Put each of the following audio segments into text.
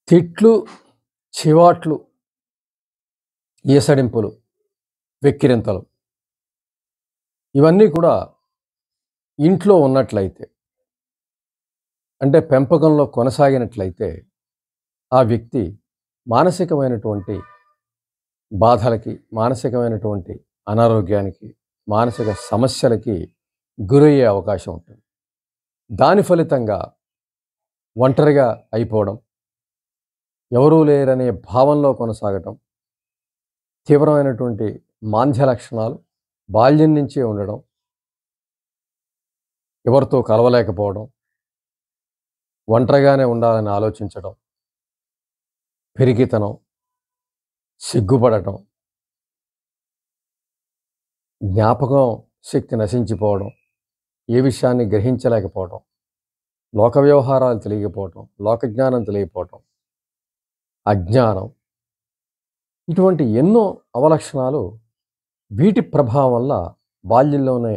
తిట్లు, చివాట్లు, ఈసడింపులు, వెక్కిరింతలు ఇవన్నీ కూడా ఇంట్లో ఉన్నట్లయితే, అంటే పెంపకంలో కొనసాగినట్లయితే, ఆ వ్యక్తి మానసికమైనటువంటి బాధలకి, మానసికమైనటువంటి అనారోగ్యానికి, మానసిక సమస్యలకి గురయ్యే అవకాశం ఉంటుంది. దాని ఫలితంగా ఒంటరిగా అయిపోవడం, ఎవరూ లేరనే భావంలో కొనసాగటం, తీవ్రమైనటువంటి మాంద్య లక్షణాలు బాల్యం నుంచే ఉండడం, ఎవరితో కలవలేకపోవడం, ఒంటరిగానే ఉండాలని ఆలోచించడం, పెరిగితనం, సిగ్గుపడటం, జ్ఞాపకం శక్తి నశించిపోవడం, ఏ విషయాన్ని గ్రహించలేకపోవడం, లోక వ్యవహారాలు తెలియకపోవటం, లోకజ్ఞానం తెలియకపోవటం, అజ్ఞానం, ఇటువంటి ఎన్నో అవలక్షణాలు వీటి ప్రభావం వల్ల బాల్యంలోనే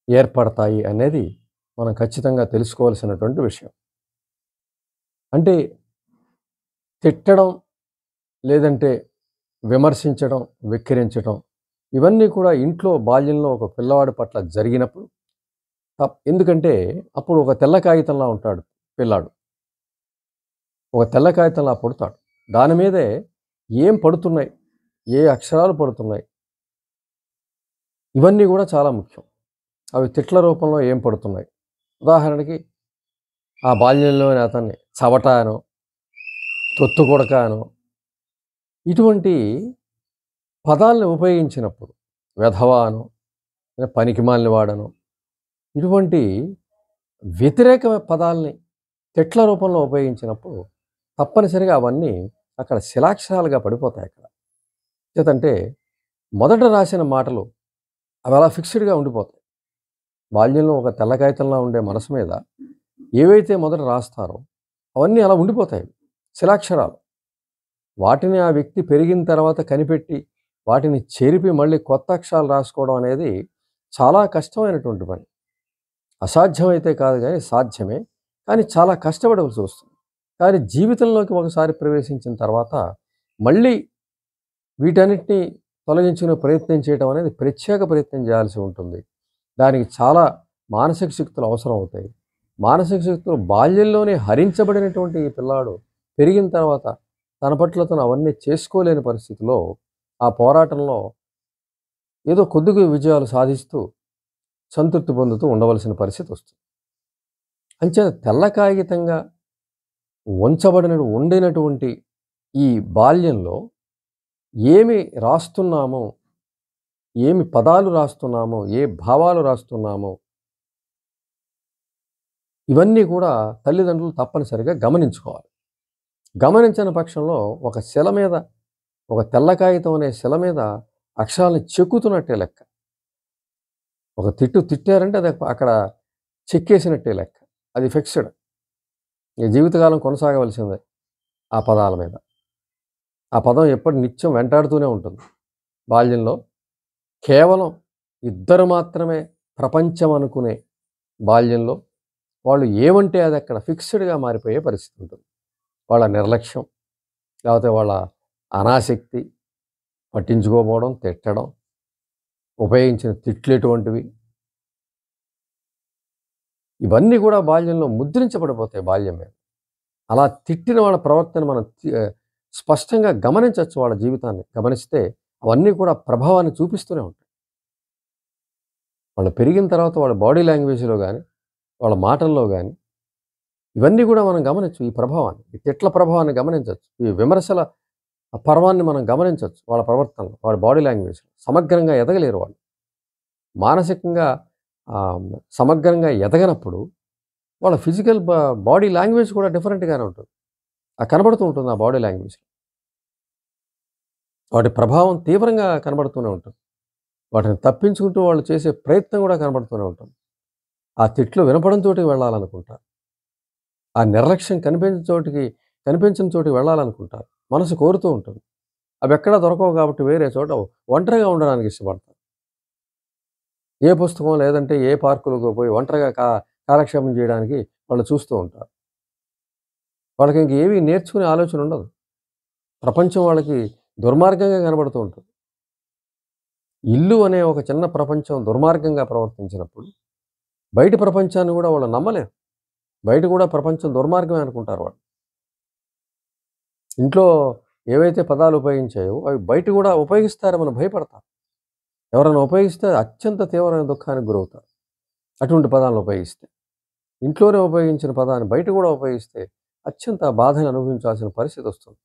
ఏర్పడతాయి అనేది మనం ఖచ్చితంగా తెలుసుకోవాల్సినటువంటి విషయం. అంటే తిట్టడం, లేదంటే విమర్శించడం, వెక్కిరించడం ఇవన్నీ కూడా ఇంట్లో బాల్యంలో ఒక పిల్లవాడి పట్ల జరిగినప్పుడు ఎందుకంటే అప్పుడు ఒక తెల్ల కాగితంలా ఉంటాడు పిల్లాడు. ఒక తెల్ల కాగితంలా పుడతాడు. దాని మీదే ఏం పడుతున్నాయి, ఏ అక్షరాలు పడుతున్నాయి, ఇవన్నీ కూడా చాలా ముఖ్యం. అవి తిట్ల రూపంలో ఏం పడుతున్నాయి. ఉదాహరణకి ఆ బాల్యంలోని అతన్ని చవట అనో, తొత్తు కొడక అనో, ఇటువంటి పదాలను ఉపయోగించినప్పుడు, వెధవ అనో, పనికిమాలిన వాడనో, ఇటువంటి వ్యతిరేక పదాలని తిట్ల రూపంలో ఉపయోగించినప్పుడు తప్పనిసరిగా అవన్నీ అక్కడ శిలాక్షరాలుగా పడిపోతాయి. అక్కడ చేతంటే మొదట రాసిన మాటలు అవి అలా ఫిక్స్డ్గా ఉండిపోతాయి. బాల్యంలో ఒక తెల్ల కాగితంలా ఉండే మనసు మీద ఏవైతే మొదట రాస్తారో అవన్నీ అలా ఉండిపోతాయి, శిలాక్షరాలు. వాటిని ఆ వ్యక్తి పెరిగిన తర్వాత కనిపెట్టి వాటిని చెరిపి మళ్ళీ కొత్త అక్షరాలు రాసుకోవడం అనేది చాలా కష్టమైనటువంటి పని. అసాధ్యమైతే కాదు కానీ సాధ్యమే, కానీ చాలా కష్టపడవలసి వస్తుంది. కానీ జీవితంలోకి ఒకసారి ప్రవేశించిన తర్వాత మళ్ళీ వీటన్నిటిని తొలగించుకునే ప్రయత్నం చేయడం అనేది ప్రత్యేక ప్రయత్నం చేయాల్సి ఉంటుంది. దానికి చాలా మానసిక శక్తులు అవసరం అవుతాయి. మానసిక శక్తులు బాల్యంలోనే హరించబడినటువంటి ఈ పిల్లాడు పెరిగిన తర్వాత తన పట్ల తను అవన్నీ చేసుకోలేని పరిస్థితిలో ఆ పోరాటంలో ఏదో కొద్దిగా విజయాలు సాధిస్తూ సంతృప్తి పొందుతూ ఉండవలసిన పరిస్థితి వస్తుంది. అంచేత తెల్ల కాగితంగా ఉండినటువంటి ఈ బాల్యంలో ఏమి రాస్తున్నామో, ఏమి పదాలు రాస్తున్నామో, ఏ భావాలు రాస్తున్నామో ఇవన్నీ కూడా తల్లిదండ్రులు తప్పనిసరిగా గమనించుకోవాలి. గమనించని పక్షంలో ఒక శిల మీద, ఒక తెల్ల కాగితం అనే శిల మీద అక్షరాలను చెక్కుతున్నట్టే లెక్క. ఒక తిట్టు తిట్టారంటే అది అక్కడ చెక్కేసినట్టే లెక్క. అది ఫిక్స్డ్. ఈ జీవితకాలం కొనసాగవలసిందే ఆ పదాల మీద. ఆ పదం ఎప్పటి నిత్యం వెంటాడుతూనే ఉంటుంది. బాల్యంలో కేవలం ఇద్దరు మాత్రమే ప్రపంచం అనుకునే బాల్యంలో వాళ్ళు ఏమంటే అది అక్కడ ఫిక్స్డ్గా మారిపోయే పరిస్థితి ఉంటుంది. వాళ్ళ నిర్లక్ష్యం, లేకపోతే వాళ్ళ అనాసక్తి, పట్టించుకోకపోవడం, తిట్టడం, ఉపయోగించిన తిట్లు ఎటువంటివి, ఇవన్నీ కూడా బాల్యంలో ముద్రించబడిపోతాయి బాల్యం మీద. అలా తిట్టిన వాళ్ళ ప్రవర్తన మనం స్పష్టంగా గమనించవచ్చు. వాళ్ళ జీవితాన్ని గమనిస్తే అవన్నీ కూడా ప్రభావాన్ని చూపిస్తూనే ఉంటాయి. వాళ్ళు పెరిగిన తర్వాత వాళ్ళ బాడీ లాంగ్వేజ్లో కానీ, వాళ్ళ మాటల్లో కానీ ఇవన్నీ కూడా మనం గమనించు. ఈ ప్రభావాన్ని, ఈ తిట్ల ప్రభావాన్ని గమనించవచ్చు. ఈ విమర్శల పర్వాన్ని మనం గమనించవచ్చు. వాళ్ళ ప్రవర్తనలో, వాళ్ళ బాడీ లాంగ్వేజ్లో సమగ్రంగా ఎదగలేరు వాళ్ళు. మానసికంగా సమగ్రంగా ఎదగనప్పుడు వాళ్ళ ఫిజికల్ బాడీ లాంగ్వేజ్ కూడా డిఫరెంట్గానే ఉంటుంది. కనబడుతూ ఉంటుంది ఆ బాడీ లాంగ్వేజ్. వాటి ప్రభావం తీవ్రంగా కనబడుతూనే ఉంటుంది. వాటిని తప్పించుకుంటూ వాళ్ళు చేసే ప్రయత్నం కూడా కనబడుతూనే ఉంటుంది. ఆ తిట్లు వినపడం చోటికి వెళ్ళాలనుకుంటారు. ఆ నిర్లక్ష్యం కనిపించిన చోటికి వెళ్ళాలనుకుంటారు. మనసు కోరుతూ ఉంటుంది. అవి ఎక్కడా దొరకవు కాబట్టి వేరే చోట ఒంటరిగా ఉండడానికి ఇష్టపడతారు. ఏ పుస్తకం లేదంటే ఏ పార్కులకు పోయి ఒంటరిగా కాలక్షేపం చేయడానికి వాళ్ళు చూస్తూ ఉంటారు. వాళ్ళకి ఇంకేమీ నేర్చుకునే ఆలోచన ఉండదు. ప్రపంచం వాళ్ళకి దుర్మార్గంగా కనబడుతూ ఉంటుంది. ఇల్లు అనే ఒక చిన్న ప్రపంచం దుర్మార్గంగా ప్రవర్తించినప్పుడు, బయట ప్రపంచాన్ని గూడా వాళ్ళు నమ్మలేరు. బయట కూడా ప్రపంచం దుర్మార్గమే అనుకుంటారు వాళ్ళు. ఇంట్లో ఏవైతే పదాలు ఉపయోగించాయో అవి బయట కూడా ఉపయోగిస్తారేమని భయపడతారు. ఎవరైనా ఉపయోగిస్తే అత్యంత తీవ్రమైన దుఃఖానికి గురవుతారు. అటువంటి పదాలను ఉపయోగిస్తే. ఇంట్లోనే ఉపయోగించిన పదాన్ని బయట కూడా ఉపయోగిస్తే అత్యంత బాధని అనుభవించాల్సిన పరిస్థితి వస్తుంది.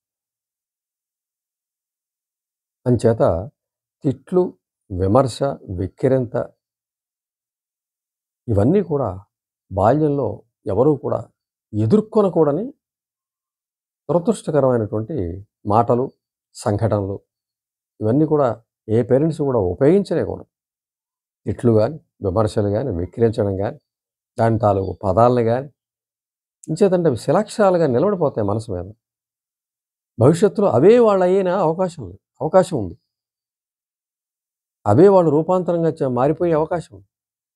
అంచేత తిట్లు, విమర్శ, వెక్కిరింత ఇవన్నీ కూడా బాల్యంలో ఎవరూ కూడా ఎదుర్కొనకూడని దురదృష్టకరమైనటువంటి మాటలు, సంఘటనలు ఇవన్నీ కూడా ఏ పేరెంట్స్ కూడా ఉపయోగించలేకూడదు. తిట్లు గాని, విమర్శలు గాని, వెక్కిరించడం గాని, దాని తాలూకు పదాలను గాని, ఇంచేతంటే అవి శిలాక్షరాలుగా నిలబడిపోతాయి మనసు మీద. భవిష్యత్తులో అవే వాళ్ళయ్యేన అవకాశం ఉంది. అవే వాళ్ళు రూపాంతరంగా మారిపోయే అవకాశం ఉంది.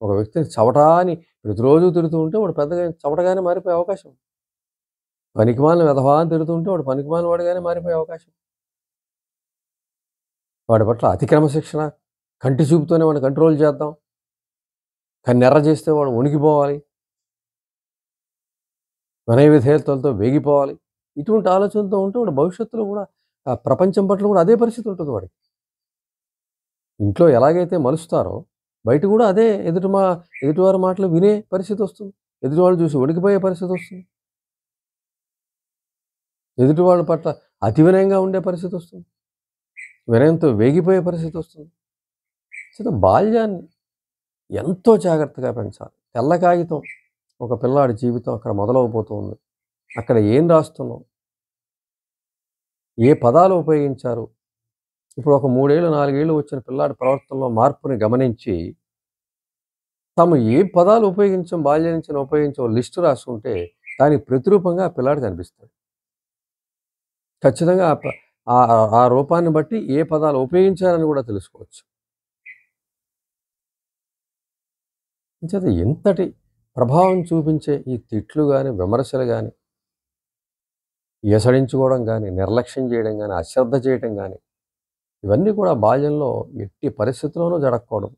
ఒక వ్యక్తిని చవటా అని ప్రతిరోజు తిడుతూ ఉంటే వాడు పెద్దగా చవటగానే మారిపోయే అవకాశం ఉంది. పనికిమాలిన వెధవా అని తిడుతూ ఉంటే వాడు పనికిమాలిన వాడిగానే మారిపోయే అవకాశం. వాడి పట్ల అతి క్రమశిక్షణ, కంటి చూపుతోనే వాడిని కంట్రోల్ చేద్దాం. కన్నెర్ర చేస్తే వాడు వణికిపోవాలి. వినయ విధేయతలతో వేగిపోవాలి. ఇటువంటి ఆలోచనతో ఉంటే వాడు భవిష్యత్తులో కూడా ఆ ప్రపంచం పట్ల కూడా అదే పరిస్థితి ఉంటుంది వాడికి. ఇంట్లో ఎలాగైతే మలుస్తారో బయట కూడా అదే ఎదుటివారి మాటలు వినే పరిస్థితి వస్తుంది. ఎదుటివాళ్ళు చూసి వణికిపోయే పరిస్థితి వస్తుంది. ఎదుటి వాళ్ళ పట్ల అతి వినయంగా ఉండే పరిస్థితి వస్తుంది. వినయంతో వేగిపోయే పరిస్థితి వస్తుంది. సో బాల్యాన్ని ఎంతో జాగ్రత్తగా పెంచాలి. తెల్ల కాగితం ఒక పిల్లాడి జీవితం అక్కడ మొదలవబోతూ ఉంది. అక్కడ ఏం రాస్తున్నాం, ఏ పదాలు ఉపయోగించారు. ఇప్పుడు ఒక 3 ఏళ్ళు 4 ఏళ్ళు వచ్చిన పిల్లాడి ప్రవర్తనలో మార్పుని గమనించి తాము ఏ పదాలు ఉపయోగించాం, బాల్యం నుంచి ఉపయోగించాం లిస్టు రాసుకుంటే దానికి ప్రతిరూపంగా ఆ పిల్లాడు కనిపిస్తాడు. ఖచ్చితంగా ఆ రూపాన్ని బట్టి ఏ పదాలు ఉపయోగించారని కూడా తెలుసుకోవచ్చు. అంచేత ఎంతటి ప్రభావం చూపించే ఈ తిట్లు కానీ, విమర్శలు కానీ, ఎసడించుకోవడం కానీ, నిర్లక్ష్యం చేయడం కానీ, అశ్రద్ధ చేయడం కానీ ఇవన్నీ కూడా బాల్యంలో ఎట్టి పరిస్థితుల్లోనూ జరగకూడదు.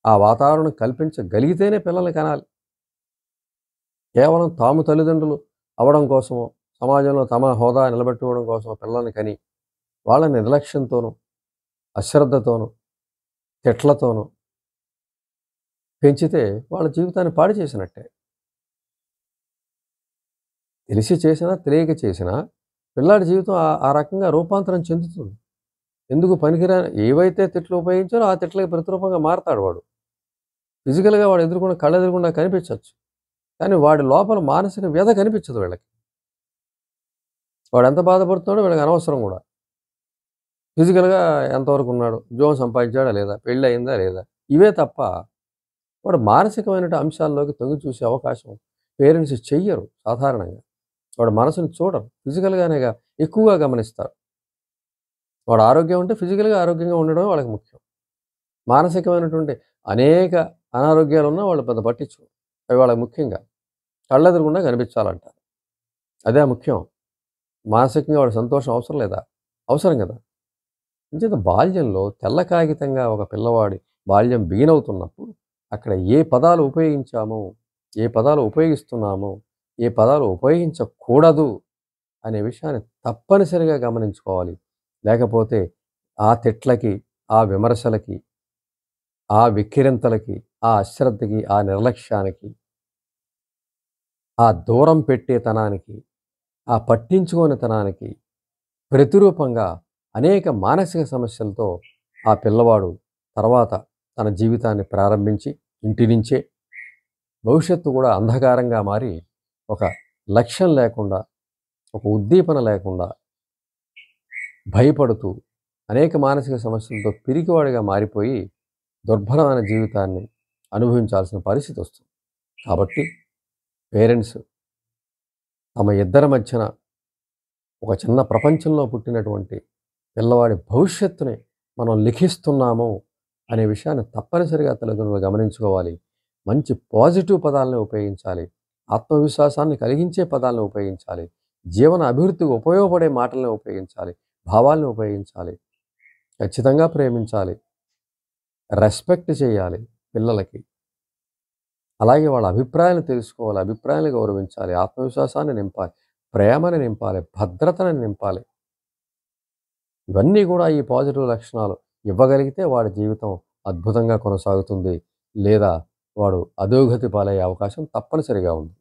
ఆ వాతావరణం కల్పించగలిగితేనే పిల్లల్ని కనాలి. కేవలం తాము తల్లిదండ్రులు అవ్వడం కోసమో, సమాజంలో తమ హోదా నిలబెట్టుకోవడం కోసమో పిల్లల్ని కని వాళ్ళ నిర్లక్ష్యంతోనూ, అశ్రద్ధతోనూ, తిట్లతోనూ పెంచితే వాళ్ళ జీవితాన్ని పాడు చేసినట్టే. తెలిసి చేసినా, తెలియక చేసినా పిల్లాడి జీవితం ఆ రకంగా రూపాంతరం చెందుతుంది. ఎందుకు పనికిరాని ఏవైతే తిట్లు ఉపయోగించారో ఆ తిట్లకి ప్రతిరూపంగా మారతాడు వాడు. ఫిజికల్‌గా వాడు ఎదుర్కొన్న కళ్ళెదురుగుండా కనిపించొచ్చు. కానీ వాడి లోపల మానసిక వ్యధ కనిపించదు వీళ్ళకి. వాడు ఎంత బాధపడుతున్నాడో వీళ్ళకి అనవసరం కూడా. ఫిజికల్‌గా ఎంతవరకు ఉన్నాడు, ఉద్యోగం సంపాదించాడా లేదా, పెళ్ళి అయిందా లేదా, ఇవే తప్ప వాడు మానసికమైన అంశాల్లోకి తొంగి చూసే అవకాశం పేరెంట్స్ చెయ్యరు సాధారణంగా. వాడు మనసుని చూడరు. ఫిజికల్‌గానేగా ఎక్కువగా గమనిస్తారు. వాడు ఆరోగ్యం ఉంటే ఫిజికల్‌గా ఆరోగ్యంగా ఉండడమే వాళ్ళకి ముఖ్యం. మానసికమైనటువంటి అనేక అనారోగ్యాలున్నా వాళ్ళు పెద్ద పట్టించుకోరు. అవి వాళ్ళకి ముఖ్యంగా కళ్ళెదురుగుండా కనిపించాలంటారు. అదే ముఖ్యం. మానసికంగా వాడి సంతోషం అవసరం లేదా? అవసరం కదా! అంచేత బాల్యంలో తెల్ల కాగితంగా ఒక పిల్లవాడి బాల్యం బిగిన్ అవుతున్నప్పుడు అక్కడ ఏ పదాలు ఉపయోగించామో, ఏ పదాలు ఉపయోగిస్తున్నామో, ఏ పదాలు ఉపయోగించకూడదు అనే విషయాన్ని తప్పనిసరిగా గమనించుకోవాలి. లేకపోతే ఆ తిట్లకి, ఆ విమర్శలకి, ఆ వెక్కిరింతలకి, ఆ అశ్రద్ధకి, ఆ నిర్లక్ష్యానికి, ఆ దూరం పెట్టేతనానికి, ఆ పట్టించుకోనితనానికి ప్రతిరూపంగా అనేక మానసిక సమస్యలతో ఆ పిల్లవాడు తర్వాత తన జీవితాన్ని ప్రారంభించి ఇంటి నుంచే భవిష్యత్తు కూడా అంధకారంగా మారి ఒక లక్ష్యం లేకుండా, ఒక ఉద్దీపన లేకుండా భయపడుతూ అనేక మానసిక సమస్యలతో పిరికివాడిగా మారిపోయి దుర్భరమైన జీవితాన్ని అనుభవించాల్సిన పరిస్థితి వస్తుంది. కాబట్టి పేరెంట్స్ తమ ఇద్దరి మధ్యన ఒక చిన్న ప్రపంచంలో పుట్టినటువంటి పిల్లవాడి భవిష్యత్తుని మనం లిఖిస్తున్నాము అనే విషయాన్ని తప్పనిసరిగా తల్లిదండ్రులు గమనించుకోవాలి. మంచి పాజిటివ్ పదాలను ఉపయోగించాలి. ఆత్మవిశ్వాసాన్ని కలిగించే పదాలను ఉపయోగించాలి. జీవన అభివృద్ధికి ఉపయోగపడే మాటలను ఉపయోగించాలి, భావాలను ఉపయోగించాలి. ఖచ్చితంగా ప్రేమించాలి, రెస్పెక్ట్ చేయాలి పిల్లలకి. అలాగే వాళ్ళ అభిప్రాయాలను తెలుసుకోవాలి, అభిప్రాయాలను గౌరవించాలి, ఆత్మవిశ్వాసాన్ని నింపాలి, ప్రేమని నింపాలి, భద్రతను నింపాలి. ఇవన్నీ కూడా ఈ పాజిటివ్ లక్షణాలు ఇవ్వగలిగితే వాడి జీవితం అద్భుతంగా కొనసాగుతుంది. లేదా వాడు అధోగతి పాలయ్యే అవకాశం తప్పనిసరిగా ఉంది.